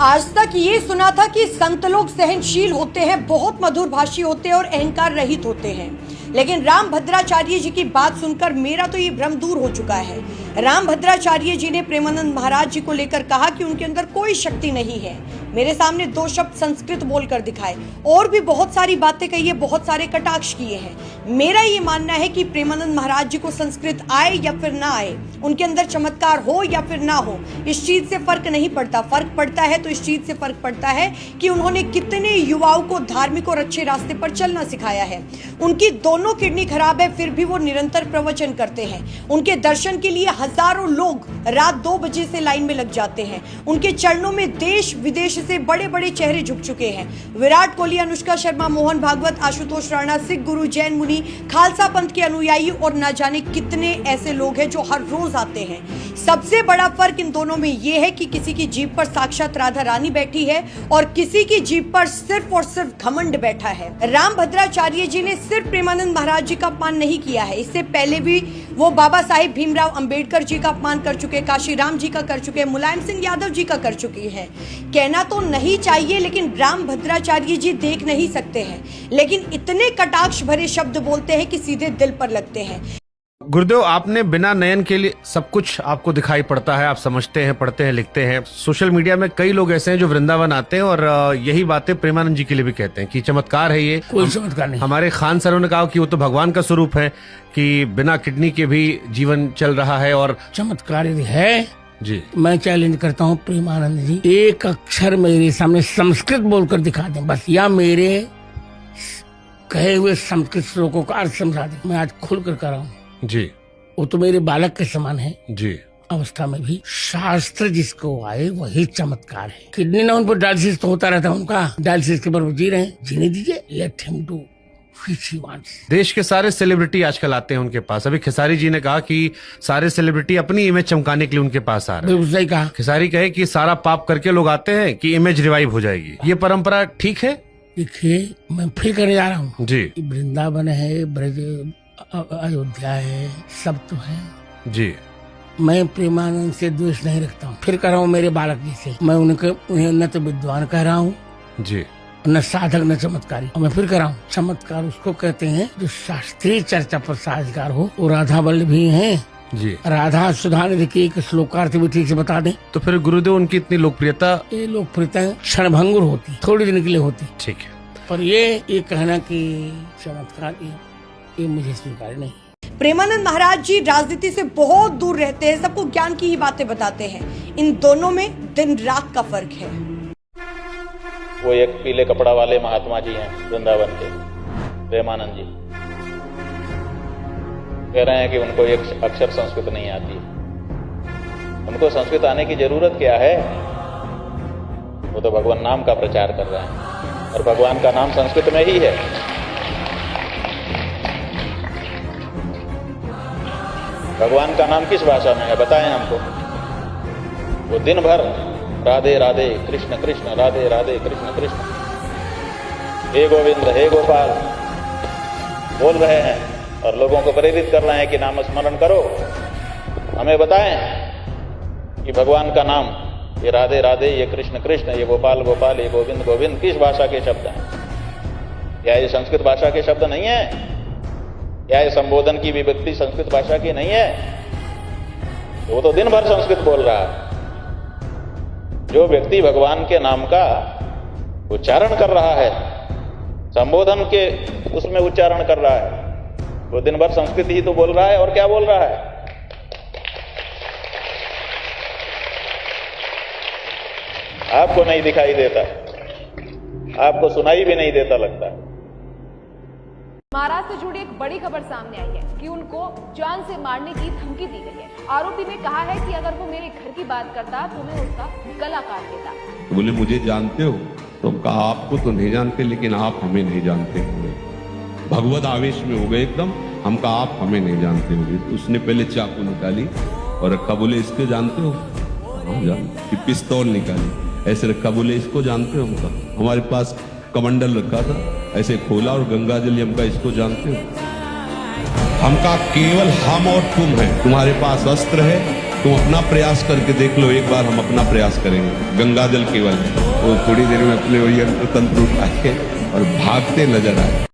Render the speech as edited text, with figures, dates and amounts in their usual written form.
आज तक ये सुना था कि संत लोग सहनशील होते हैं, बहुत मधुर भाषी होते हैं और अहंकार रहित होते हैं, लेकिन रामभद्राचार्य जी की बात सुनकर मेरा तो ये भ्रम दूर हो चुका है। रामभद्राचार्य जी ने प्रेमानंद महाराज जी को लेकर कहा कि उनके अंदर कोई शक्ति नहीं है। मेरे सामने 2 शब्द संस्कृत बोलकर दिखाए और भी बहुत सारी बातें कही है, बहुत सारे कटाक्ष किए हैं। मेरा ये मानना है कि प्रेमानंद महाराज जी को संस्कृत आए या फिर ना आए, उनके अंदर चमत्कार हो या फिर ना हो, इस चीज से फर्क नहीं पड़ता। फर्क पड़ता है तो इस चीज से फर्क पड़ता है कि उन्होंने कितने युवाओं को धार्मिक और अच्छे रास्ते पर चलना सिखाया है। उनकी दोनों किडनी खराब है, फिर भी वो निरंतर प्रवचन करते हैं। उनके दर्शन के लिए हजारों लोग रात 2 बजे से लाइन में लग जाते हैं। उनके चरणों में देश विदेश से बड़े बड़े चेहरे झुक चुके हैं। विराट कोहली, अनुष्का शर्मा, मोहन भागवत, आशुतोष राणा, सिख गुरु, जैन मुनि, खालसा पंथ के अनुयायी और न जाने कितने ऐसे लोग हैं जो हर रोज आते हैं। सबसे बड़ा फर्क इन दोनों में यह है कि किसी की जीभ पर साक्षात राधा रानी बैठी है और किसी की जीभ पर सिर्फ और सिर्फ घमंड बैठा है। रामभद्राचार्य जी ने सिर्फ प्रेमानंद महाराज जी का अपमान नहीं किया है, इससे पहले भी वो बाबा साहिब भीमराव अंबेडकर जी का अपमान कर चुके, काशीराम जी का कर चुके, मुलायम सिंह यादव जी का कर चुकी है। कहना तो नहीं चाहिए, लेकिन रामभद्राचार्य जी देख नहीं सकते हैं, लेकिन इतने कटाक्ष भरे शब्द बोलते हैं कि सीधे दिल पर लगते हैं। गुरुदेव, आपने बिना नयन के लिए सब कुछ आपको दिखाई पड़ता है, आप समझते हैं, पढ़ते हैं, लिखते हैं। सोशल मीडिया में कई लोग ऐसे हैं जो वृंदावन आते हैं और यही बातें प्रेमानंद जी के लिए भी कहते हैं कि चमत्कार है ये। कोई चमत्कार नहीं। हमारे खान सरों ने कहा कि वो तो भगवान का स्वरूप है, कि बिना किडनी के भी जीवन चल रहा है। और चमत्कार यदि है जी, मैं चैलेंज करता हूँ प्रेमानंद जी, एक अक्षर मेरे सामने संस्कृत बोलकर दिखा दें बस, या मेरे कहे हुए संस्कृत श्लोकों का अर्थ समझा दें। मैं आज खुल कर रहा हूँ जी। वो तो मेरे बालक के समान है जी। अवस्था में भी। शास्त्र जिसको आए वही चमत्कार है। किडनी ना उन पर डायलिसिस तो होता रहता है उनका, डायलिसिस के पर वो जी रहे हैं, जीने दीजिए। Let him do which he wants. देश के सारे सेलिब्रिटी आजकल आते हैं उनके पास। अभी खेसारी जी ने कहा कि सारे सेलिब्रिटी अपनी इमेज चमकाने के लिए उनके पास आ रहे हैं। सही कहा। खेसारी कहे कि सारा पाप करके लोग आते हैं कि इमेज रिवाइव हो जाएगी। ये परंपरा ठीक है? देखिए, मैं फिर करने जा रहा हूँ जी। वृंदावन है, ब्रज, अयोध्या है, सब तो है जी। मैं प्रेमानंद से द्वेष नहीं रखता हूँ। फिर कह रहा हूँ मेरे बालक जी से, मैं उन्हें न तो विद्वान कह रहा हूँ जी, न साधक न चमत्कारी। और मैं फिर कह रहा हूँ, चमत्कार उसको कहते हैं जो शास्त्रीय चर्चा पर साझगार हो। वो राधा वल्लभ भी हैं जी। राधा सुधानिधि की एक श्लोकार्थ भी ठीक से बता दें। तो फिर गुरुदेव, उनकी इतनी लोकप्रियता? ये लोकप्रियता क्षणभंगुर होती, थोड़ी दिन के लिए होती। ठीक है, पर ये कहना कि चमत्कार, ये मुझे स्वीकार नहीं। प्रेमानंद महाराज जी राजनीति से बहुत दूर रहते हैं, सबको ज्ञान की ही बातें बताते हैं। इन दोनों में दिन रात का फर्क है। वो एक पीले कपड़ा वाले महात्मा जी हैं वृंदावन के, प्रेमानंद जी। कह रहे हैं कि उनको एक अक्षर संस्कृत नहीं आती। उनको संस्कृत आने की जरूरत क्या है? वो तो भगवान नाम का प्रचार कर रहे हैं और भगवान का नाम संस्कृत में ही है। भगवान का नाम किस भाषा में है बताएं हमको। वो दिन भर राधे राधे कृष्ण कृष्ण, राधे राधे कृष्ण कृष्ण, हे गोविंद हे गोपाल बोल रहे हैं और लोगों को प्रेरित कर रहे हैं कि नाम स्मरण करो। हमें बताएं कि भगवान का नाम, ये राधे राधे, ये कृष्ण कृष्ण, ये गोपाल गोपाल, ये गोविंद गोविंद किस भाषा के शब्द हैं? क्या ये संस्कृत भाषा के शब्द नहीं है? क्या ये संबोधन की विभक्ति संस्कृत भाषा की नहीं है? वो तो दिन भर संस्कृत बोल रहा है। जो व्यक्ति भगवान के नाम का उच्चारण कर रहा है, संबोधन के उसमें उच्चारण कर रहा है, वो दिन भर संस्कृत ही तो बोल रहा है। और क्या बोल रहा है? आपको नहीं दिखाई देता, आपको सुनाई भी नहीं देता लगता। महाराज से जुड़ी एक बड़ी खबर सामने आई है कि उनको जान से मारने की धमकी दी गई है। आरोपी ने कहा है कि अगर वो मेरे घर की बात करता तो मैं उसका गला काट देता। बोले मुझे जानते हो? तो कहा आपको तो नहीं जानते, लेकिन आप हमें नहीं जानते होंगे। भगवत आवेश में हो गए एकदम। हम कहा आप हमें नहीं जानते होंगे। तो उसने पहले चाकू निकाली और रखा, बोले इसको जानते हो? हाँ जानते। पिस्तौल निकाली, ऐसे रखा, बोले इसको जानते हो? हम कहा हमारे पास कमंडल रखा था, ऐसे खोला और गंगा जल, हमका इसको जानते हो? हमका केवल हम और तुम है। तुम्हारे पास अस्त्र है, तुम अपना प्रयास करके देख लो, एक बार हम अपना प्रयास करेंगे। गंगा जल केवल है, वो थोड़ी देर में अपने वही तंत्र उठा के और भागते नजर आए।